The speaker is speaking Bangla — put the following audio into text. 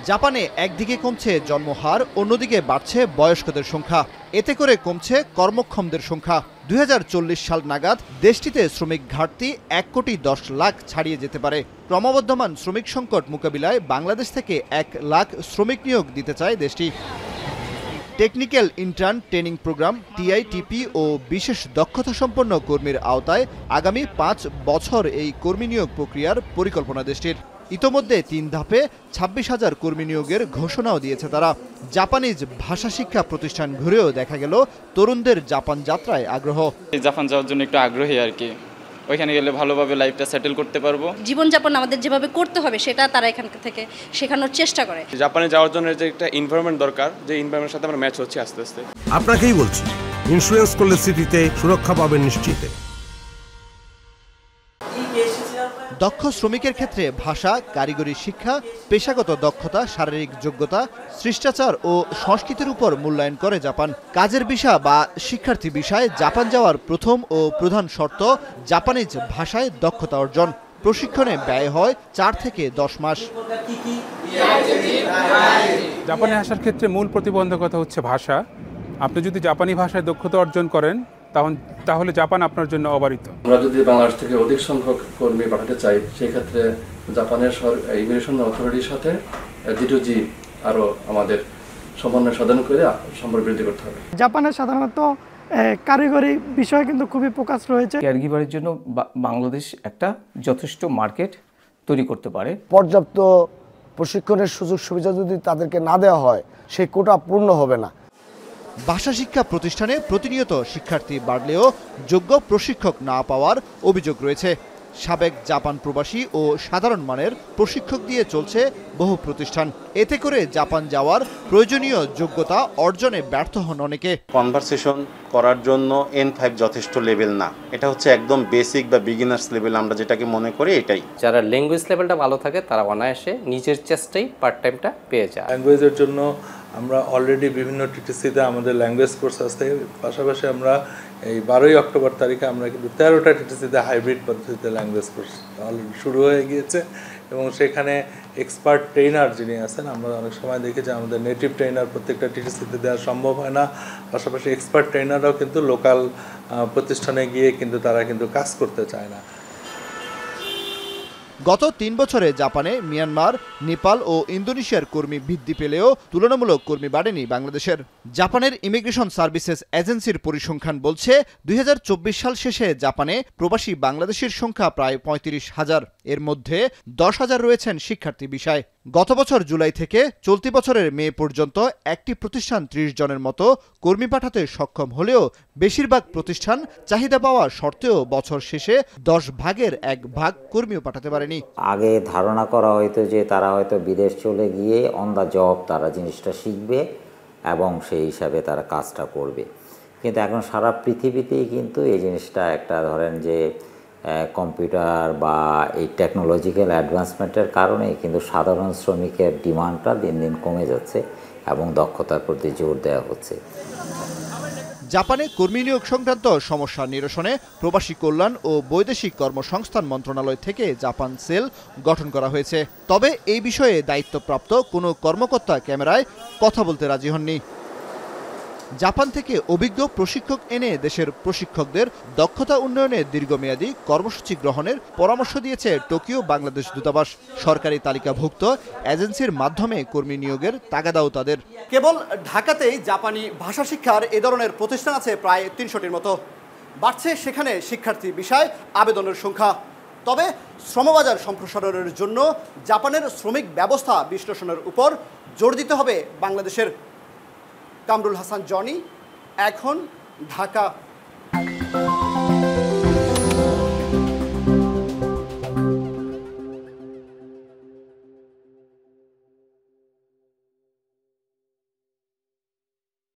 জাপানে একদিকে কমছে জন্মহার, অন্যদিকে বাড়ছে বয়স্কদের সংখ্যা। এতে করে কমছে কর্মক্ষমদের সংখ্যা। 2040 সাল নাগাদ দেশটিতে শ্রমিক ঘাটতি 1,10,00,000 ছাড়িয়ে যেতে পারে। ক্রমবর্ধমান শ্রমিক সংকট মোকাবিলায় বাংলাদেশ থেকে 1 লাখ শ্রমিক নিয়োগ দিতে চায় দেশটি। Technical intern training program TITP ও বিশেষ দক্ষতা সম্পন্ন কর্মীর আওতায় আগামী 5 বছর এই কর্মী নিয়োগ প্রক্রিয়ার পরিকল্পনা দেশটির। ইতোমধ্যে 3 ধাপে 26,000 কর্মী নিয়োগের ঘোষণাও দিয়েছে তারা। জাপানিজ ভাষা শিক্ষা প্রতিষ্ঠান ঘুরেও দেখা গেল তরুণদের জাপান যাত্রায় আগ্রহ। জাপান যাওয়ার জন্য একটু আগ্রহী আর কি। ওইখানে গেলে ভালোভাবে লাইফটা সেটেল করতে পারবো। জীবনযাপন আমাদের যেভাবে করতে হবে সেটা তারা এখান থেকে শেখানোর চেষ্টা করে। জাপানে যাওয়ার জন্য যে একটা এনভায়রনমেন্ট দরকার, যে এনভায়রনমেন্টের সাথে আমরা ম্যাচ হচ্ছে আস্তে আস্তে। আপনাকেই বলছি, ইন্স্যুরেন্স করলে সিটিতে সুরক্ষা পাবেন নিশ্চিত। দক্ষ শ্রমিকের ক্ষেত্রে ভাষা, কারিগরি শিক্ষা, পেশাগত দক্ষতা, শারীরিক যোগ্যতা, শিষ্টাচার ও সংস্কৃতির উপর মূল্যায়ন করে জাপান। কাজের ভিসা বা শিক্ষার্থী ভিসায় জাপান যাওয়ার প্রথম ও প্রধান শর্ত জাপানিজ ভাষায় দক্ষতা অর্জন। প্রশিক্ষণে ব্যয় হয় 4 থেকে 10 মাস। জাপানে আসার ক্ষেত্রে মূল প্রতিবন্ধকতা হচ্ছে ভাষা। আপনি যদি জাপানি ভাষায় দক্ষতা অর্জন করেন তাহলে জাপান আপনার জন্য অবারিত। আমরা যদি বাংলাদেশ থেকে অধিক সংখ্যক কর্মী পাঠাতে চাই, সেই ক্ষেত্রে জাপানের ইমিগ্রেশন অথরিটির সাথে D2G আরও আমাদের সমন্বয় সাধন করে সম্পর্ক বৃদ্ধি করতে হবে। জাপানের সাধারণত কারিগরি বিষয়ে কিন্তু খুবই ফোকাস রয়েছে। কেয়ারগিভারের জন্য বাংলাদেশ একটা যথেষ্ট মার্কেট তৈরি করতে পারে। পর্যাপ্ত প্রশিক্ষণের সুযোগ সুবিধা যদি তাদেরকে না দেওয়া হয়, সেই কোটা পূর্ণ হবে না। ভাষা শিক্ষা প্রতিষ্ঠানে প্রতিনিয়ত শিক্ষার্থী বাড়লেও যোগ্য প্রশিক্ষক না পাওয়ার অভিযোগ রয়েছে। সাবেক জাপান প্রবাসী ও সাধারণ মানের প্রশিক্ষক দিয়ে চলছে বহু প্রতিষ্ঠান। এতে করে জাপান যাওয়ার প্রয়োজনীয় যোগ্যতা অর্জনে ব্যর্থ হন অনেকে। কনভারসেশন করার জন্য N5 যথেষ্ট লেভেল না, এটা হচ্ছে একদম বেসিক বা বিগিনার্স লেভেল আমরা যেটাকে মনে করি এটাই। যারা ল্যাঙ্গুয়েজ লেভেলটা ভালো থাকে তারা অনায়াসে নিজের চেষ্টাই পার্ট টাইমটা পেয়ে যায়। ল্যাঙ্গুয়েজের জন্য আমরা অলরেডি বিভিন্ন TTC-তে আমাদের ল্যাঙ্গুয়েজ কোর্স আছে। পাশাপাশি আমরা এই 12ই অক্টোবর তারিখে আমরা কিন্তু 13টা TTC-তে হাইব্রিড পদ্ধতিতে ল্যাঙ্গুয়েজ কোর্স অলরেডি শুরু হয়ে গিয়েছে এবং সেখানে এক্সপার্ট ট্রেনার যিনি আছেন, আমরা অনেক সময় দেখি যে আমাদের নেটিভ ট্রেনার প্রত্যেকটা TTC-তে দেওয়া সম্ভব হয় না। পাশাপাশি এক্সপার্ট ট্রেনাররাও কিন্তু লোকাল প্রতিষ্ঠানে গিয়ে কিন্তু তারা কিন্তু কাজ করতে চায় না। গত 3 বছরে জাপানে মিয়ানমার, নেপাল ও ইন্দোনেশিয়ার কর্মী বৃদ্ধি পেলেও তুলনামূলক কর্মী বাড়েনি বাংলাদেশের। জাপানের ইমিগ্রেশন সার্ভিসেস এজেন্সির পরিসংখ্যান বলছে 2024 সাল শেষে জাপানে প্রবাসী বাংলাদেশের সংখ্যা প্রায় 35,000। এর মধ্যে 10,000 রয়েছেন শিক্ষার্থী ভিসায়। গত বছর জুলাই থেকে চলতি বছরের মে পর্যন্ত একটি প্রতিষ্ঠান 30 জনের মতো কর্মী পাঠাতে সক্ষম হলেও বেশিরভাগ প্রতিষ্ঠান চাহিদা পাওয়া সত্ত্বেও বছর শেষে 10 ভাগের 1 ভাগ কর্মীও পাঠাতে পারেনি। আগে ধারণা করা হয়তো যে তারা হয়তো বিদেশ চলে গিয়ে অন দ্য জব তারা জিনিসটা শিখবে এবং সেই হিসাবে তারা কাজটা করবে, কিন্তু এখন সারা পৃথিবীতেই কিন্তু এই জিনিসটা একটা ধরেন যে কম্পিউটার বা এই টেকনোলজিক্যাল অ্যাডভান্সমেন্টের কারণে কিন্তু সাধারণ শ্রমিকের ডিমান্ডটা দিন দিন কমে যাচ্ছে এবং দক্ষতার প্রতি জোর দেওয়া হচ্ছে। জাপানে কর্মী নিয়োগ সংক্রান্ত সমস্যা নিরসনে প্রবাসী কল্যাণ ও বৈদেশিক কর্মসংস্থান মন্ত্রণালয় থেকে জাপান সেল গঠন করা হয়েছে। তবে এই বিষয়ে দায়িত্বপ্রাপ্ত কোনো কর্মকর্তা ক্যামেরায় কথা বলতে রাজি হননি। জাপান থেকে অভিজ্ঞ প্রশিক্ষক এনে দেশের প্রশিক্ষকদের দক্ষতা উন্নয়নে দীর্ঘমেয়াদী কর্মসূচি গ্রহণের পরামর্শ দিয়েছে টোকিও বাংলাদেশ দূতাবাস। সরকারি তালিকাভুক্ত এজেন্সির মাধ্যমে কর্মী নিয়োগের তাগাদাও তাদের। কেবল ঢাকাতেই জাপানি ভাষা শিক্ষার এ ধরনের প্রতিষ্ঠান আছে প্রায় 300টির মতো। বাড়ছে সেখানে শিক্ষার্থী বিষয় আবেদনের সংখ্যা। তবে শ্রমবাজার সম্প্রসারণের জন্য জাপানের শ্রমিক ব্যবস্থা বিশ্লেষণের উপর জোর দিতে হবে বাংলাদেশের। কামরুল হাসান জনি, এখন, ঢাকা।